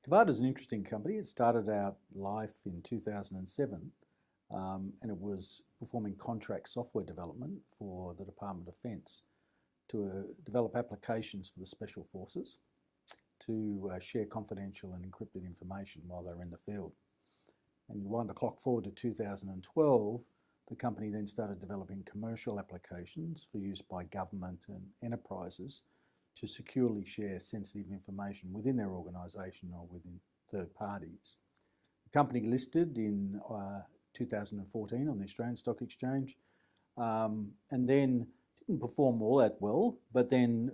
Covata is an interesting company. It started out life in 2007 and it was performing contract software development for the Department of Defence to develop applications for the Special Forces to share confidential and encrypted information while they were in the field. And you wind the clock forward to 2012, the company then started developing commercial applications for use by government and enterprises to securely share sensitive information within their organisation or within third parties. The company listed in 2014 on the Australian Stock Exchange and then didn't perform all that well, but then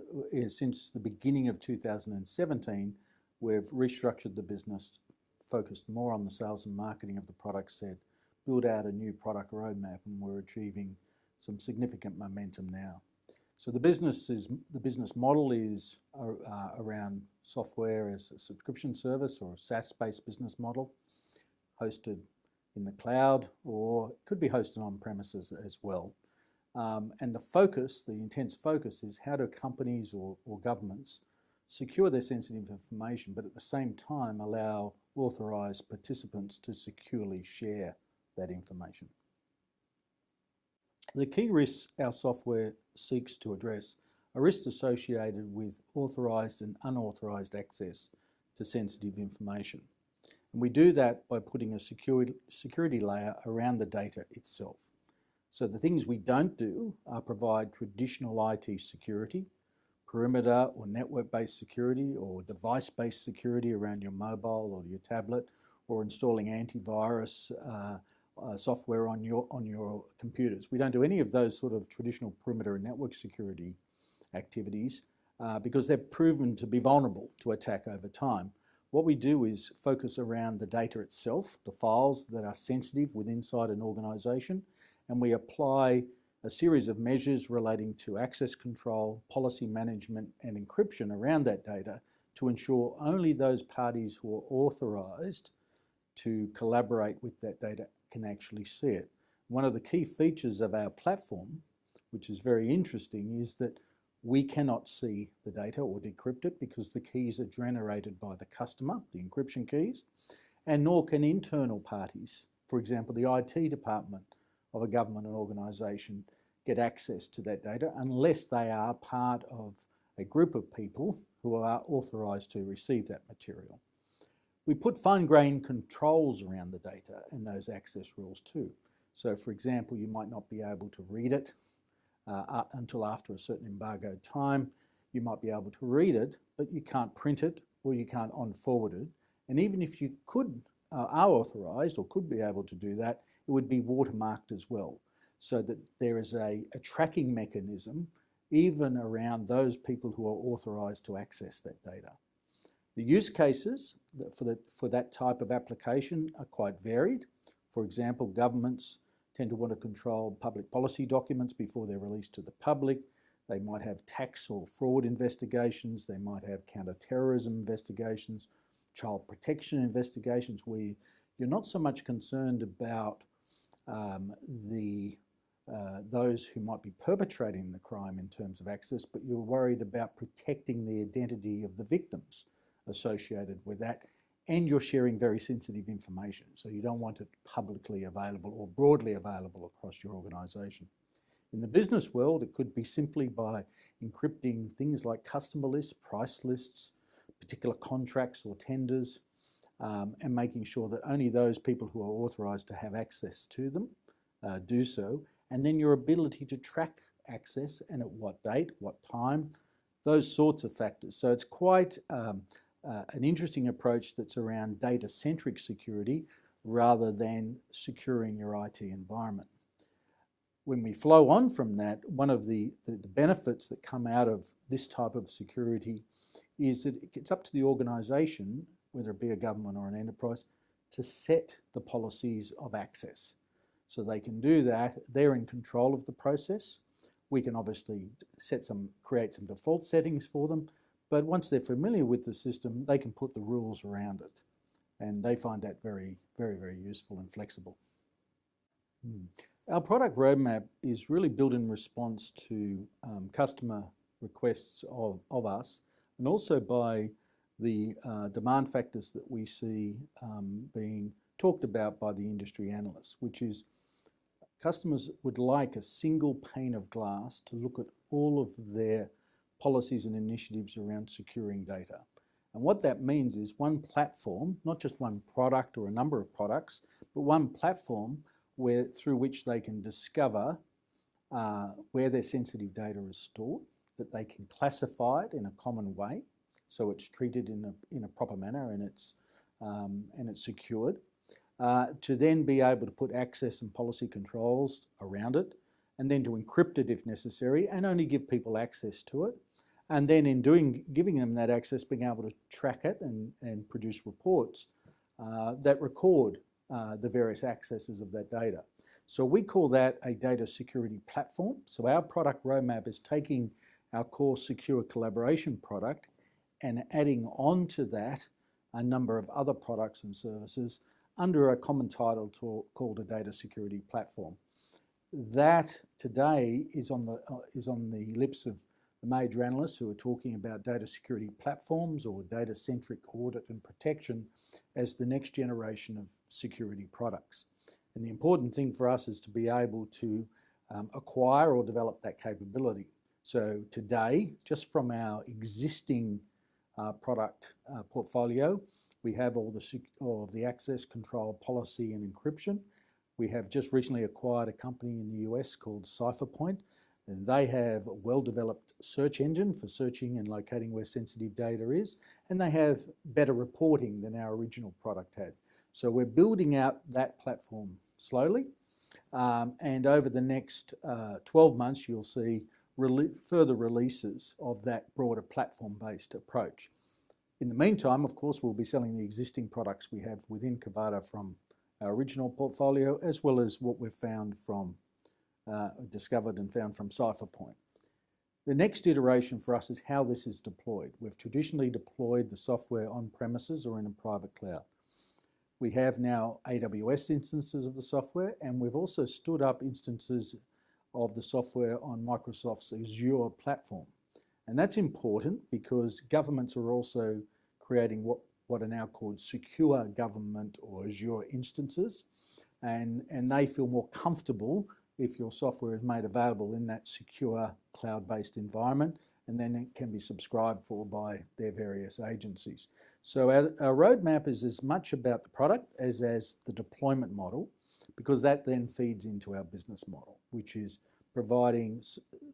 since the beginning of 2017 we've restructured the business, focused more on the sales and marketing of the product set, build out a new product roadmap, and we're achieving some significant momentum now. So the business model is around software as a subscription service or a SaaS-based business model, hosted in the cloud, or it could be hosted on premises as well. And the intense focus is how do companies or governments secure their sensitive information, but at the same time allow authorised participants to securely share that information. The key risks our software seeks to address are risks associated with authorised and unauthorised access to sensitive information. And we do that by putting a security layer around the data itself. So the things we don't do are provide traditional IT security, perimeter or network-based security or device-based security around your mobile or your tablet, or installing antivirus software on your computers. We don't do any of those sort of traditional perimeter and network security activities because they're proven to be vulnerable to attack over time. What we do is focus around the data itself, the files that are sensitive inside an organisation, and we apply a series of measures relating to access control, policy management and encryption around that data to ensure only those parties who are authorised to collaborate with that data can actually see it. One of the key features of our platform, which is very interesting, is that we cannot see the data or decrypt it because the keys are generated by the customer, the encryption keys, and nor can internal parties, for example, the IT department of a government or organisation, get access to that data unless they are part of a group of people who are authorised to receive that material. We put fine-grained controls around the data and those access rules too. So for example, you might not be able to read it until after a certain embargoed time. You might be able to read it, but you can't print it or you can't on-forward it. And even if you are authorised or could be able to do that, it would be watermarked as well, so that there is a tracking mechanism even around those people who are authorised to access that data. The use cases for that type of application are quite varied. For example, governments tend to want to control public policy documents before they're released to the public. They might have tax or fraud investigations. They might have counter-terrorism investigations, child protection investigations, where you're not so much concerned about those who might be perpetrating the crime in terms of access, but you're worried about protecting the identity of the victims associated with that, and you're sharing very sensitive information, so you don't want it publicly available or broadly available across your organisation. In the business world, it could be simply by encrypting things like customer lists, price lists, particular contracts or tenders, and making sure that only those people who are authorised to have access to them do so, and then your ability to track access and at what date, what time, those sorts of factors. So it's quite an interesting approach that's around data-centric security rather than securing your IT environment. When we flow on from that, one of the benefits that come out of this type of security is that it's up to the organisation, whether it be a government or an enterprise, to set the policies of access. So they can do that, they're in control of the process. We can obviously create some default settings for them, but once they're familiar with the system, they can put the rules around it. And they find that very, very, very useful and flexible. Our product roadmap is really built in response to customer requests of us, and also by the demand factors that we see being talked about by the industry analysts, which is customers would like a single pane of glass to look at all of their policies and initiatives around securing data. And what that means is one platform, not just one product or a number of products, but one platform through which they can discover where their sensitive data is stored, that they can classify it in a common way, so it's treated in a proper manner and it's secured, to then be able to put access and policy controls around it, and then to encrypt it if necessary, and only give people access to it. And then in giving them that access, being able to track it and produce reports that record the various accesses of that data. So we call that a data security platform. So our product roadmap is taking our core secure collaboration product and adding on to that a number of other products and services under a common title called a data security platform. That today is on the lips of the major analysts who are talking about data security platforms or data-centric audit and protection as the next generation of security products. And the important thing for us is to be able to acquire or develop that capability. So today, just from our existing product portfolio, we have all the access control, policy and encryption. We have just recently acquired a company in the US called CipherPoint, and they have a well-developed search engine for searching and locating where sensitive data is, and they have better reporting than our original product had. So we're building out that platform slowly, and over the next 12 months you'll see further releases of that broader platform-based approach. In the meantime, of course, we'll be selling the existing products we have within Covata from our original portfolio, as well as what we've found from discovered and found from CipherPoint. The next iteration for us is how this is deployed. We've traditionally deployed the software on premises or in a private cloud. We have now AWS instances of the software, and we've also stood up instances of the software on Microsoft's Azure platform. And that's important because governments are also creating what are now called secure government or Azure instances, and they feel more comfortable if your software is made available in that secure cloud-based environment, and then it can be subscribed for by their various agencies. So our roadmap is as much about the product as the deployment model, because that then feeds into our business model, which is providing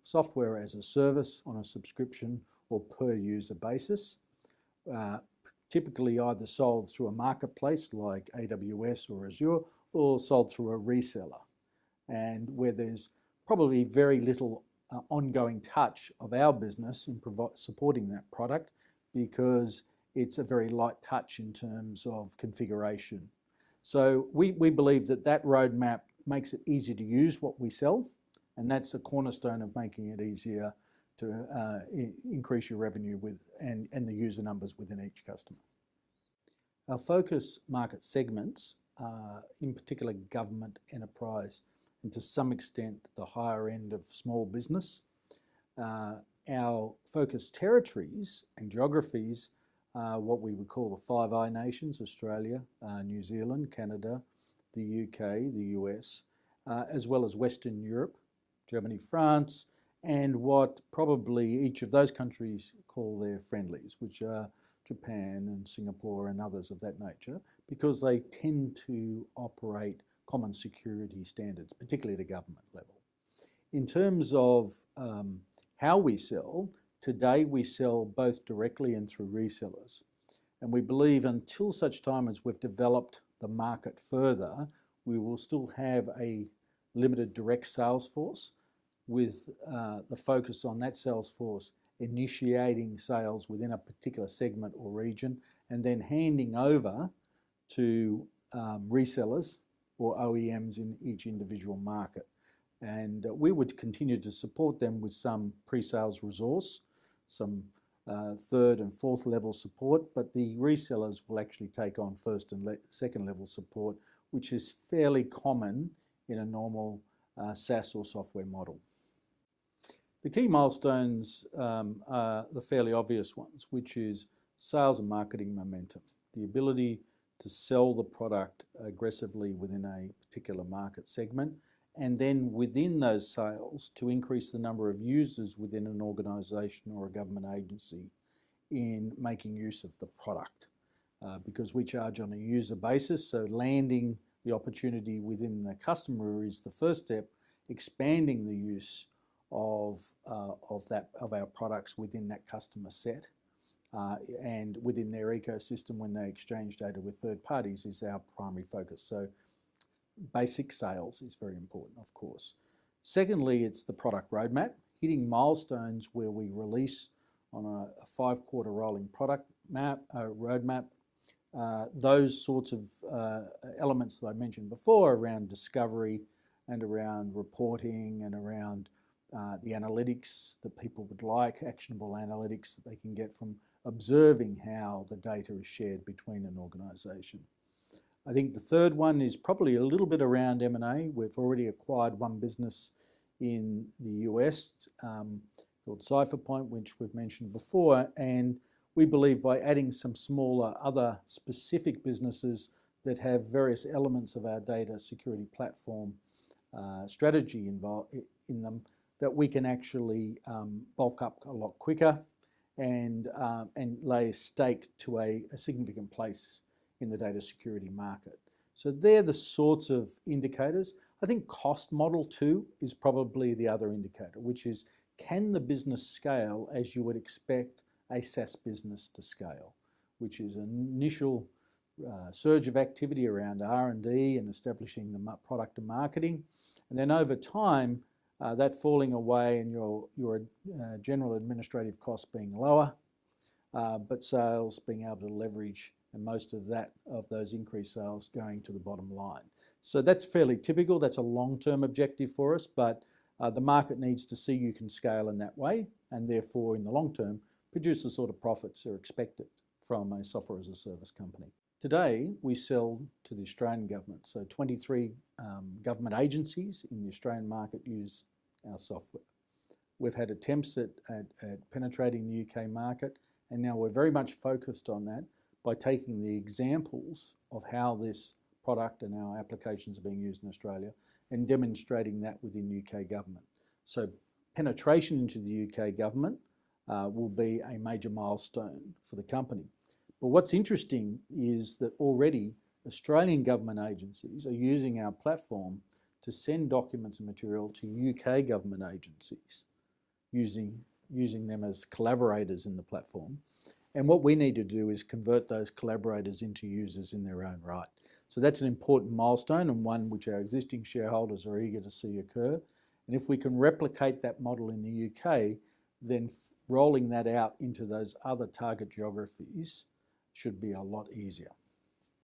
software as a service on a subscription or per user basis, typically either sold through a marketplace like AWS or Azure, or sold through a reseller, and where there's probably very little ongoing touch of our business in supporting that product, because it's a very light touch in terms of configuration. So we believe that roadmap makes it easy to use what we sell, and that's a cornerstone of making it easier to increase your revenue and the user numbers within each customer. Our focus market segments are in particular government, enterprise, and to some extent the higher end of small business. Our focus territories and geographies are what we would call the Five Eye nations: Australia, New Zealand, Canada, the UK, the US, as well as Western Europe, Germany, France, and what probably each of those countries call their friendlies, which are Japan and Singapore and others of that nature, because they tend to operate common security standards, particularly at a government level. In terms of how we sell, today we sell both directly and through resellers. And we believe until such time as we've developed the market further, we will still have a limited direct sales force, with the focus on that sales force initiating sales within a particular segment or region, and then handing over to resellers or OEMs in each individual market. And we would continue to support them with some pre-sales resource, some third and fourth level support, but the resellers will actually take on first and second level support, which is fairly common in a normal SaaS or software model. The key milestones are the fairly obvious ones, which is sales and marketing momentum, the ability to sell the product aggressively within a particular market segment, and then within those sales to increase the number of users within an organisation or a government agency in making use of the product. Because we charge on a user basis, so landing the opportunity within the customer is the first step. Expanding the use of our products within that customer set and within their ecosystem when they exchange data with third parties is our primary focus. So basic sales is very important, of course. Secondly, it's the product roadmap, hitting milestones where we release on a 5-quarter rolling product roadmap. Those sorts of elements that I mentioned before around discovery and around reporting and around the analytics that people would like, actionable analytics that they can get from observing how the data is shared between an organisation. I think the third one is probably a little bit around M&A. We've already acquired one business in the US called CipherPoint, which we've mentioned before, and we believe by adding some smaller other specific businesses that have various elements of our data security platform strategy involved in them, that we can actually bulk up a lot quicker and lay a stake to a significant place in the data security market. So they're the sorts of indicators. I think cost model too is probably the other indicator, which is, can the business scale as you would expect a SaaS business to scale, which is an initial surge of activity around R&D and establishing the product and marketing, and then over time that falling away and your general administrative costs being lower, but sales being able to leverage and most of those increased sales going to the bottom line. So that's fairly typical. That's a long-term objective for us, but the market needs to see you can scale in that way, and therefore in the long term produce the sort of profits that are expected from a software as a service company. Today we sell to the Australian government, so 23 government agencies in the Australian market use our software. We've had attempts at penetrating the UK market, and now we're very much focused on that by taking the examples of how this product and our applications are being used in Australia and demonstrating that within UK government. So penetration into the UK government will be a major milestone for the company. But what's interesting is that already Australian government agencies are using our platform to send documents and material to UK government agencies, using them as collaborators in the platform. And what we need to do is convert those collaborators into users in their own right. So that's an important milestone, and one which our existing shareholders are eager to see occur. And if we can replicate that model in the UK, then rolling that out into those other target geographies should be a lot easier.